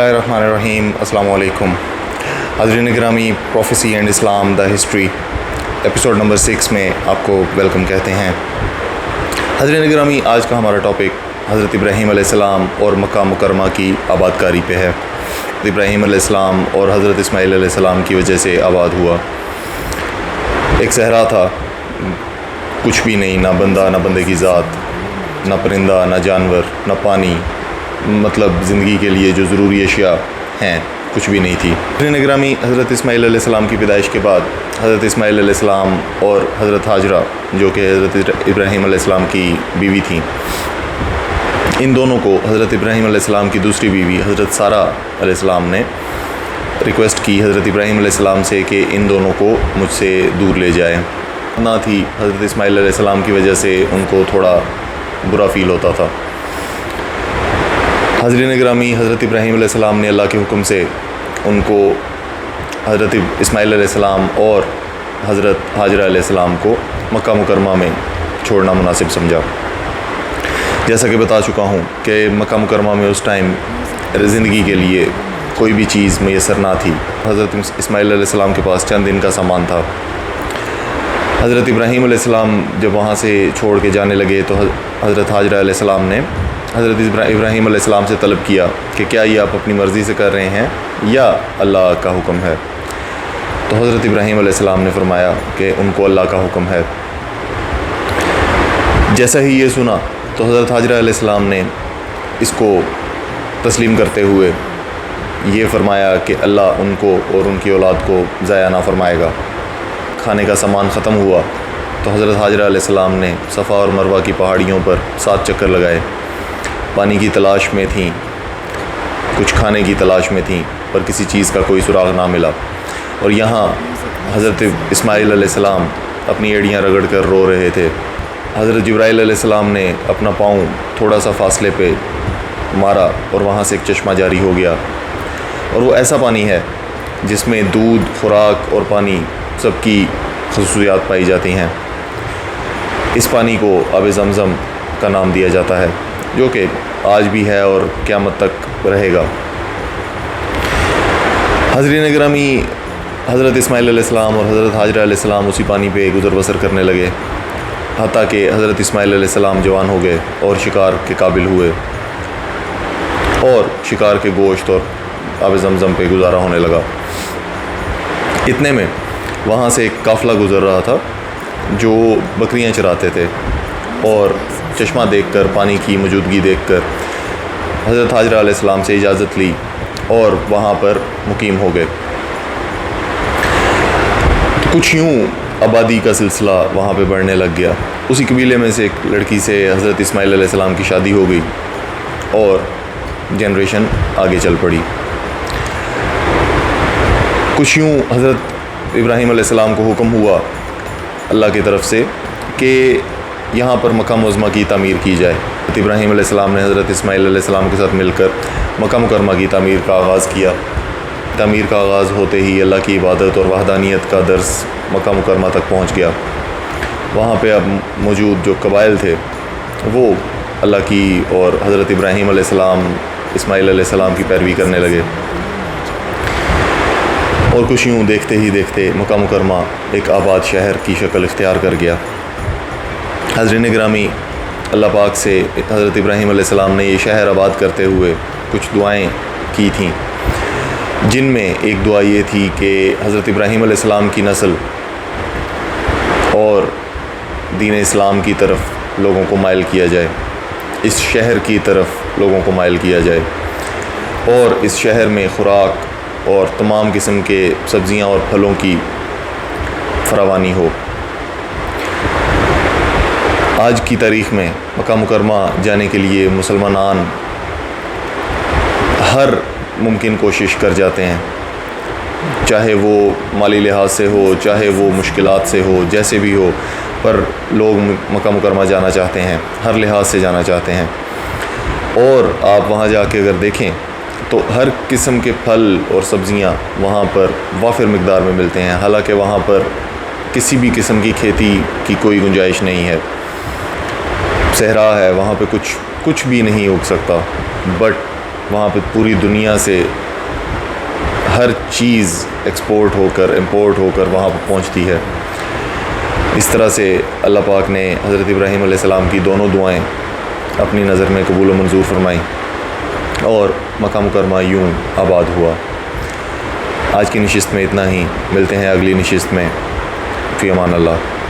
बिस्मिल्लाहिर्रहमानिर्रहीम। अस्सलाम वालेकुम। हाज़रीन गिरामी, prophecy and Islam the history episode number 6 में आपको वेलकम कहते हैं। हाज़रीन गिरामी, आज का हमारा टॉपिक हज़रत इब्राहीम अलैहिस्सलाम और मक्का मुकरमा की आबादकारी पे है। इब्राहीम अलैहिस्सलाम और हज़रत इस्माईल अलैहिस्सलाम की वजह से आबाद हुआ। एक सहरा था, कुछ भी नहीं, ना बंदा ना बंदे की ज़ात, ना परिंदा ना जानवर, ना पानी, मतलब ज़िंदगी के लिए जो ज़रूरी अशिया हैं कुछ भी नहीं थी। निगरामी हज़रत इस्माईल अलैहिस्सलाम की पैदाइश के बाद हज़रत इस्माईल अलैहिस्सलाम और हज़रत हाजरा, जो कि हज़रत इब्राहीम अलैहिस्सलाम की बीवी थी, इन दोनों को हज़रत इब्राहीम अलैहिस्सलाम की दूसरी बीवी हज़रत सारा अलैहिस्सलाम ने रिक्वेस्ट की हज़रत इब्राहीम अलैहिस्सलाम से कि इन दोनों को मुझसे दूर ले जाए। ना थी हज़रत इस्माईल अलैहिस्सलाम की वजह से उनको थोड़ा बुरा फ़ील होता था। हाज़रीन गिरामी, हज़रत इब्राहीम अलैहिस्सलाम ने अल्लाह के हुक्म से उनको हज़रत इस्माईल अलैहिस्सलाम और हज़रत हाजरा अलैहिस्सलाम को मक्का मुकरमा में छोड़ना मुनासिब समझा। जैसा कि बता चुका हूँ कि मक्का मुकरमा में उस टाइम ज़िंदगी के लिए कोई भी चीज़ मैसर ना थी। हज़रत इस्माईल अलैहिस्सलाम के पास चंद दिन का सामान था। हज़रत इब्राहीम अलैहिस्सलाम जब वहाँ से छोड़ के जाने लगे तो हज़रत हाजरा अलैहिस्सलाम ने हज़रत इब्राहीम अलैहिस्सलाम से तलब किया कि क्या ये आप अपनी मर्ज़ी से कर रहे हैं या अल्लाह का हुक्म है। तो हज़रत इब्राहीम अलैहिस्सलाम ने फरमाया कि उनको अल्लाह का हुक्म है। जैसा ही ये सुना तो हज़रत हाजरा अलैहिस्सलाम ने इसको तस्लीम करते हुए ये फरमाया कि अल्लाह उनको और उनकी औलाद को ज़ाया ना फरमाएगा। खाने का सामान ख़त्म हुआ तो हज़रत हाजरा अलैहिस्सलाम ने सफ़ा और मरवा की पहाड़ियों पर 7 चक्कर लगाए। पानी की तलाश में थीं, कुछ खाने की तलाश में थीं, पर किसी चीज़ का कोई सुराग ना मिला। और यहाँ हज़रत इस्माईल अलैहिस्सलाम अपनी एड़ियाँ रगड़ कर रो रहे थे। हज़रत जिब्राईल अलैहिस्सलाम ने अपना पाँव थोड़ा सा फासले पे मारा और वहाँ से एक चश्मा जारी हो गया। और वो ऐसा पानी है जिसमें दूध, खुराक और पानी सबकी खसूसियात पाई जाती हैं। इस पानी को आब ज़मज़म का नाम दिया जाता है, जो कि आज भी है और क़यामत तक रहेगा। हाज़रीन गिरामी, हज़रत इस्माईल अलैहिस्सलाम और हज़रत हाजरा अलैहिस्सलाम उसी पानी पे गुज़र बसर करने लगे, हत्ता कि हज़रत इस्माईल अलैहिस्सलाम जवान हो गए और शिकार के काबिल हुए और शिकार के गोश्त और आब ज़मज़म पे गुजारा होने लगा। इतने में वहाँ से एक काफ़िला गुज़र रहा था जो बकरियाँ चराते थे, और चश्मा देखकर, पानी की मौजूदगी देखकर हज़रत हाजरा अलैहिस्सलाम से इजाज़त ली और वहाँ पर मुकीम हो गए। कुछ यूँ आबादी का सिलसिला वहाँ पे बढ़ने लग गया। उसी कबीले में से एक लड़की से हज़रत इस्माईल अलैहिस्सलाम की शादी हो गई और जनरेशन आगे चल पड़ी। कुछ यूँ हज़रत इब्राहीम अलैहिस्सलाम को हुक्म हुआ अल्लाह की तरफ से कि यहाँ पर मक्का मुअज़्ज़मा की तामीर की जाए। इब्राहीम अलैहिस्सलाम ने हज़रत इस्माईल अलैहिस्सलाम के साथ मिलकर मक्का मुकरमा की तामीर का आगाज़ किया। तामीर का आगाज़ होते ही अल्लाह की इबादत और वहदानियत का दर्स मक्का मुकरमा तक पहुँच गया। वहाँ पे अब मौजूद जो कबाइल थे वो अल्लाह की और हज़रत इब्राहीम अलैहिस्सलाम, इस्माईल अलैहिस्सलाम की पैरवी करने लगे। और कुछ यूँ देखते ही देखते मक्का मुकरमा एक आबाद शहर की शक्ल इख्तियार कर गया। हाज़रीन गिरामी, अल्लाह पाक से हज़रत इब्राहीम अलैहिस्सलाम ने ये शहर आबाद करते हुए कुछ दुआएं की थीं, जिनमें एक दुआ ये थी कि हज़रत इब्राहीम अलैहिस्सलाम की नस्ल और दीन इस्लाम की तरफ लोगों को माइल किया जाए, इस शहर की तरफ लोगों को माइल किया जाए, और इस शहर में खुराक और तमाम किस्म के सब्ज़ियाँ और फलों की फरावानी हो। आज की तारीख़ में मक्का मुकरमा जाने के लिए मुसलमान हर मुमकिन कोशिश कर जाते हैं, चाहे वो माली लिहाज से हो, चाहे वो मुश्किलात से हो, जैसे भी हो, पर लोग मक्का मुकरमा जाना चाहते हैं, हर लिहाज से जाना चाहते हैं। और आप वहाँ जाके अगर देखें तो हर किस्म के फल और सब्ज़ियाँ वहाँ पर वाफिर मिक़दार में मिलते हैं। हालांकि वहाँ पर किसी भी किस्म की खेती की कोई गुंजाइश नहीं है, सहरा है, वहाँ पे कुछ भी नहीं उग सकता, बट وہاں پہ پوری دنیا سے ہر چیز ایکسپورٹ ہو کر امپورٹ ہو کر وہاں پہ پہنچتی ہے۔ اس طرح سے اللہ پاک نے حضرت ابراہیم علیہ السلام کی دونوں دعائیں اپنی نظر میں قبول و منظور فرمائیں اور مکہ مکرمہ یوں آباد ہوا۔ آج کی نشست میں اتنا ہی، ملتے ہیں اگلی نشست میں۔ فی امان اللہ۔